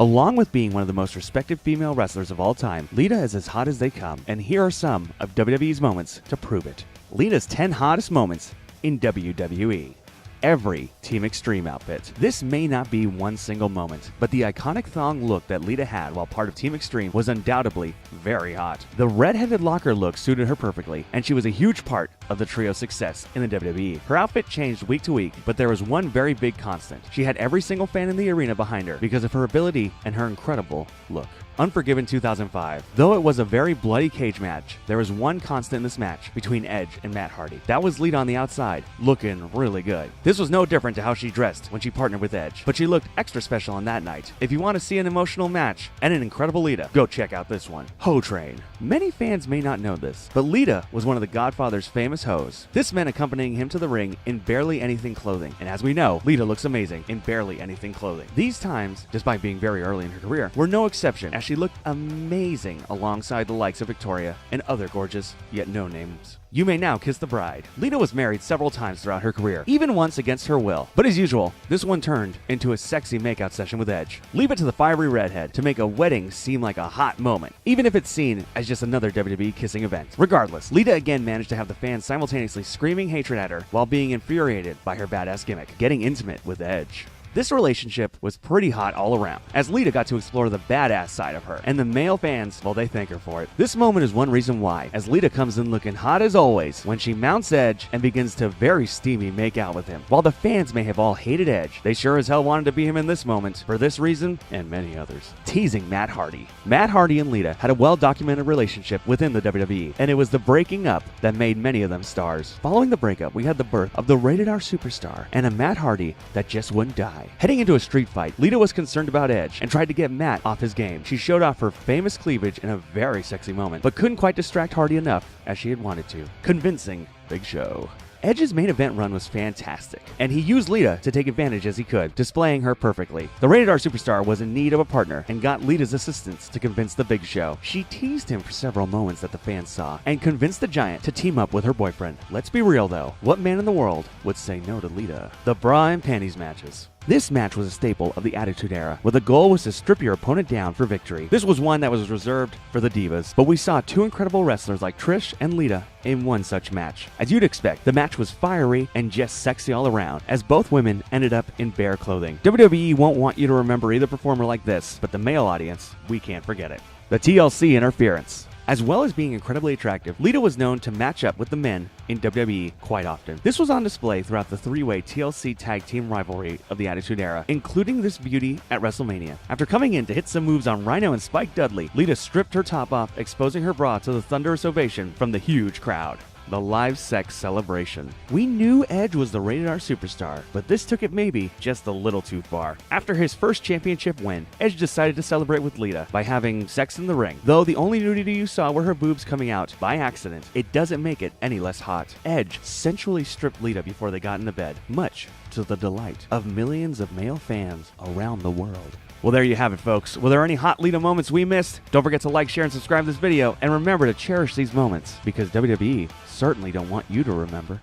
Along with being one of the most respected female wrestlers of all time, Lita is as hot as they come, and here are some of WWE's moments to prove it. Lita's 10 hottest moments in WWE. Every Team Extreme outfit. This may not be one single moment, but the iconic thong look that Lita had while part of Team Extreme was undoubtedly very hot. The red-headed locker look suited her perfectly, and she was a huge part of the trio's success in the WWE. Her outfit changed week to week, but there was one very big constant. She had every single fan in the arena behind her because of her ability and her incredible look. Unforgiven 2005. Though it was a very bloody cage match, there was one constant in this match between Edge and Matt Hardy. That was Lita on the outside, looking really good. This was no different to how she dressed when she partnered with Edge, but she looked extra special on that night. If you want to see an emotional match and an incredible Lita, go check out this one. Hoe Train. Many fans may not know this, but Lita was one of the Godfather's famous hoes. This meant accompanying him to the ring in barely anything clothing, and as we know, Lita looks amazing in barely anything clothing. These times, despite being very early in her career, were no exception, as she looked amazing alongside the likes of Victoria and other gorgeous, yet no names. You may now kiss the bride. Lita was married several times throughout her career, even once against her will. But as usual, this one turned into a sexy makeout session with Edge. Leave it to the fiery redhead to make a wedding seem like a hot moment, even if it's seen as just another WWE kissing event. Regardless, Lita again managed to have the fans simultaneously screaming hatred at her while being infuriated by her badass gimmick, getting intimate with Edge. This relationship was pretty hot all around, as Lita got to explore the badass side of her, and the male fans, well, they thank her for it. This moment is one reason why, as Lita comes in looking hot as always when she mounts Edge and begins to very steamy make out with him. While the fans may have all hated Edge, they sure as hell wanted to be him in this moment, for this reason and many others. Teasing Matt Hardy. Matt Hardy and Lita had a well-documented relationship within the WWE, and it was the breaking up that made many of them stars. Following the breakup, we had the birth of the rated R superstar and a Matt Hardy that just wouldn't die. Heading into a street fight, Lita was concerned about Edge and tried to get Matt off his game. She showed off her famous cleavage in a very sexy moment, but couldn't quite distract Hardy enough as she had wanted to, convincing Big Show. Edge's main event run was fantastic, and he used Lita to take advantage as he could, displaying her perfectly. The rated R superstar was in need of a partner and got Lita's assistance to convince the Big Show. She teased him for several moments that the fans saw and convinced the Giant to team up with her boyfriend. Let's be real though, what man in the world would say no to Lita? The bra and panties matches. This match was a staple of the Attitude Era, where the goal was to strip your opponent down for victory. This was one that was reserved for the divas, but we saw two incredible wrestlers like Trish and Lita in one such match. As you'd expect, the match was fiery and just sexy all around, as both women ended up in bare clothing. WWE won't want you to remember either performer like this, but the male audience, we can't forget it. The TLC interference. As well as being incredibly attractive, Lita was known to match up with the men in WWE quite often. This was on display throughout the three-way TLC tag team rivalry of the Attitude Era, including this beauty at WrestleMania. After coming in to hit some moves on Rhino and Spike Dudley, Lita stripped her top off, exposing her bra to the thunderous ovation from the huge crowd. The live sex celebration. We knew Edge was the rated R superstar, but this took it maybe just a little too far. After his first championship win, Edge decided to celebrate with Lita by having sex in the ring. Though the only nudity you saw were her boobs coming out by accident, it doesn't make it any less hot. Edge sensually stripped Lita before they got into bed, much to the delight of millions of male fans around the world. Well, there you have it, folks. Were there any hot Lita moments we missed? Don't forget to like, share, and subscribe to this video, and remember to cherish these moments, because WWE certainly don't want you to remember.